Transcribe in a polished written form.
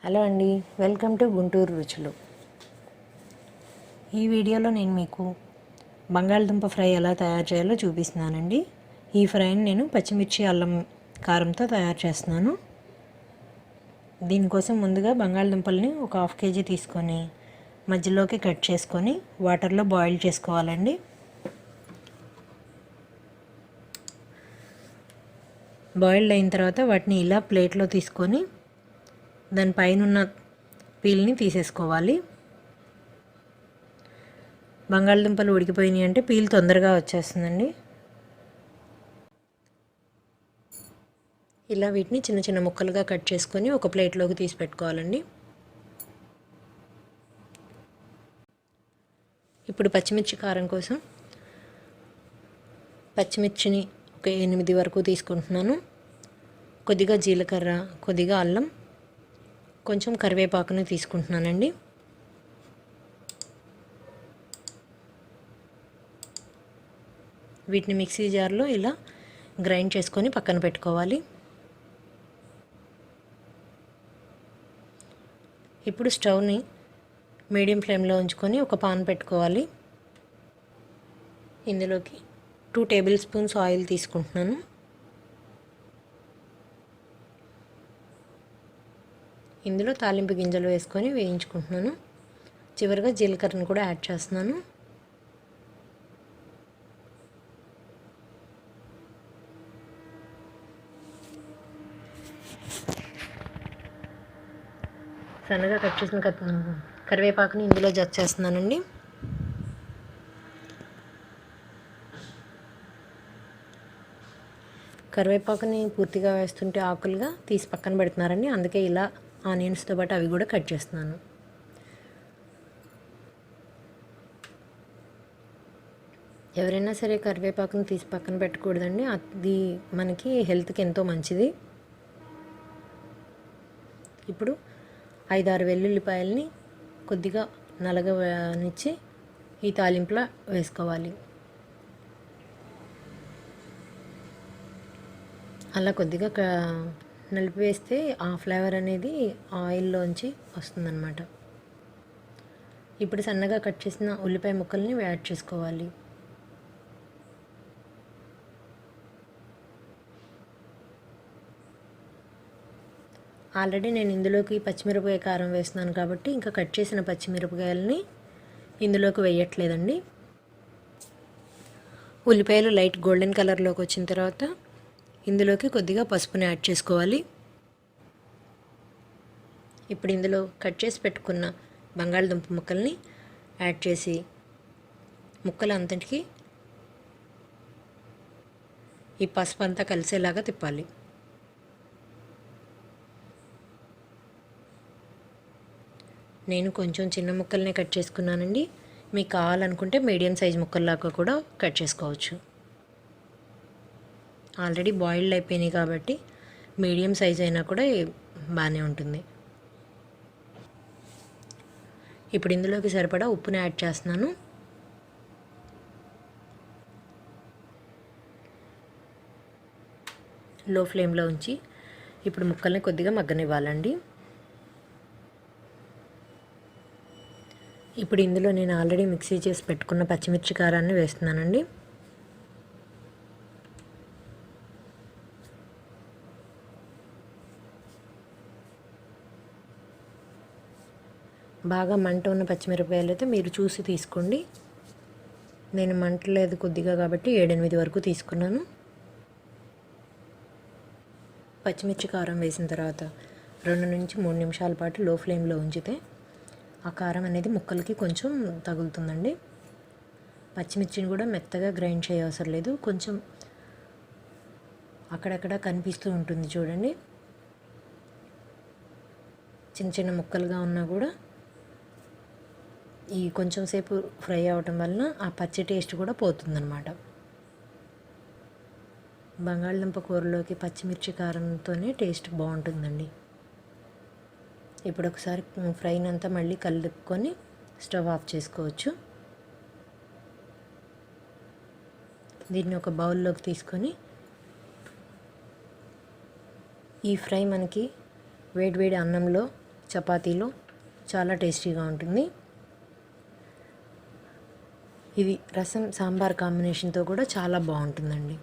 Hello అండి, welcome to Guntur రుచులు. ఈ వీడియోలో నేను మీకు బంగాళదుంప ఫ్రై ఎలా తయారు చేయాలో చూపిస్తున్నానండి. ఈ ఫ్రైని నేను పచ్చిమిర్చి అల్లం కారంతో తయారు చేస్తున్నాను. దీనికోసం ముందుగా బంగాళదుంపల్ని ఒక హాఫ్ కేజీ తీసుకొని మధ్యలోకి కట్ చేసుకొని వాటర్లో బాయిల్ చేసుకోవాలండి. బాయిల్డ్ అయిన తర్వాత వాటిని ఇలా ప్లేట్లో తీసుకొని దానిపైన ఉన్న పీల్ని తీసేసుకోవాలి. బంగాళదుంపలు ఉడికిపోయినాయి అంటే పీల్ తొందరగా వచ్చేస్తుందండి. ఇలా వీటిని చిన్న చిన్న ముక్కలుగా కట్ చేసుకొని ఒక ప్లేట్లోకి తీసి పెట్టుకోవాలండి. ఇప్పుడు పచ్చిమిర్చి కారం కోసం పచ్చిమిర్చిని ఒక 8 వరకు తీసుకుంటున్నాను. కొద్దిగా జీలకర్ర, కొద్దిగా అల్లం, కొంచెం కరివేపాకుని తీసుకుంటున్నానండి. వీటిని మిక్సీ జార్లో ఇలా గ్రైండ్ చేసుకొని పక్కన పెట్టుకోవాలి. ఇప్పుడు స్టవ్ని మీడియం ఫ్లేమ్లో ఉంచుకొని ఒక పాన్ పెట్టుకోవాలి. ఇందులోకి 2 టేబుల్ స్పూన్స్ ఆయిల్ తీసుకుంటున్నాను. ఇందులో తాలింపు గింజలు వేసుకొని వేయించుకుంటున్నాను. చివరిగా జీలకర్రను కూడా యాడ్ చేస్తున్నాను. సన్నగా కట్ చేసిన కరివేపాకుని ఇందులో జత చేస్తున్నానండి. కరివేపాకుని పూర్తిగా వేస్తుంటే ఆకులుగా తీసి పక్కన పెడుతున్నారండి. అందుకే ఇలా ఆనియన్స్తో పాటు అవి కూడా కట్ చేస్తున్నాను. ఎవరైనా సరే కరివేపాకుని తీసి పక్కన పెట్టకూడదండి. అది మనకి హెల్త్కి ఎంతో మంచిది. ఇప్పుడు 5-6 వెల్లుల్లిపాయలని కొద్దిగా నలగనిచ్చి ఈ తాలింపులో వేసుకోవాలి. అలా కొద్దిగా నలిపి వేస్తే ఆ ఫ్లేవర్ అనేది ఆయిల్లోంచి వస్తుందన్నమాట. ఇప్పుడు సన్నగా కట్ చేసిన ఉల్లిపాయ ముక్కల్ని యాడ్ చేసుకోవాలి. ఆల్రెడీ నేను ఇందులోకి పచ్చిమిరపకాయ కారం వేస్తున్నాను కాబట్టి ఇంకా కట్ చేసిన పచ్చిమిరపకాయలని ఇందులోకి వేయట్లేదండి. ఉల్లిపాయలు లైట్ గోల్డెన్ కలర్లోకి వచ్చిన తర్వాత ఇందులోకి కొద్దిగా పసుపుని యాడ్ చేసుకోవాలి. ఇప్పుడు ఇందులో కట్ చేసి పెట్టుకున్న బంగాళదుంప ముక్కల్ని యాడ్ చేసి ముక్కలు అంతటికి ఈ పసుపు అంతా కలిసేలాగా తిప్పాలి. నేను కొంచెం చిన్న ముక్కల్నే కట్ చేసుకున్నానండి. మీకు కావాలనుకుంటే మీడియం సైజ్ ముక్కల్లాగా కూడా కట్ చేసుకోవచ్చు. ఆల్రెడీ బాయిల్డ్ అయిపోయినాయి కాబట్టి మీడియం సైజ్ అయినా కూడా బాగానే ఉంటుంది. ఇప్పుడు ఇందులోకి సరిపడా ఉప్పుని యాడ్ చేస్తున్నాను. లో ఫ్లేమ్లో ఉంచి ఇప్పుడు ముక్కల్ని కొద్దిగా మగ్గనివ్వాలండి. ఇప్పుడు ఇందులో నేను ఆల్రెడీ మిక్సీ చేసి పెట్టుకున్న పచ్చిమిర్చి కారాన్ని వేస్తున్నానండి. బాగా మంట ఉన్న పచ్చిమిరపకాయలు అయితే మీరు చూసి తీసుకోండి. నేను మంట లేదు కొద్దిగా కాబట్టి 7-8 వరకు తీసుకున్నాను. పచ్చిమిర్చి కారం వేసిన తర్వాత 2-3 నిమిషాల పాటు లో ఫ్లేమ్లో ఉంచితే ఆ కారం అనేది ముక్కలకి కొంచెం తగులుతుందండి. పచ్చిమిర్చిని కూడా మెత్తగా గ్రైండ్ చేయవసరం లేదు, కొంచెం అక్కడక్కడ కనిపిస్తూ ఉంటుంది చూడండి. చిన్న చిన్న ముక్కలుగా ఉన్నా కూడా ఈ కొంచెం సేపు ఫ్రై అవ్వటం వలన ఆ పచ్చి టేస్ట్ కూడా పోతుందన్నమాట. బంగాళదుంప కూరలోకి పచ్చిమిర్చి కారంతోనే టేస్ట్ బాగుంటుందండి. ఇప్పుడు ఒకసారి ఫ్రైని అంతా మళ్ళీ కలుపుకొని స్టవ్ ఆఫ్ చేసుకోవచ్చు. దీన్ని ఒక బౌల్లోకి తీసుకొని ఈ ఫ్రై మనకి వేడివేడి అన్నంలో చపాతీలో చాలా టేస్టీగా ఉంటుంది. ఇది రసం సాంబార్ కాంబినేషన్తో కూడా చాలా బాగుంటుందండి.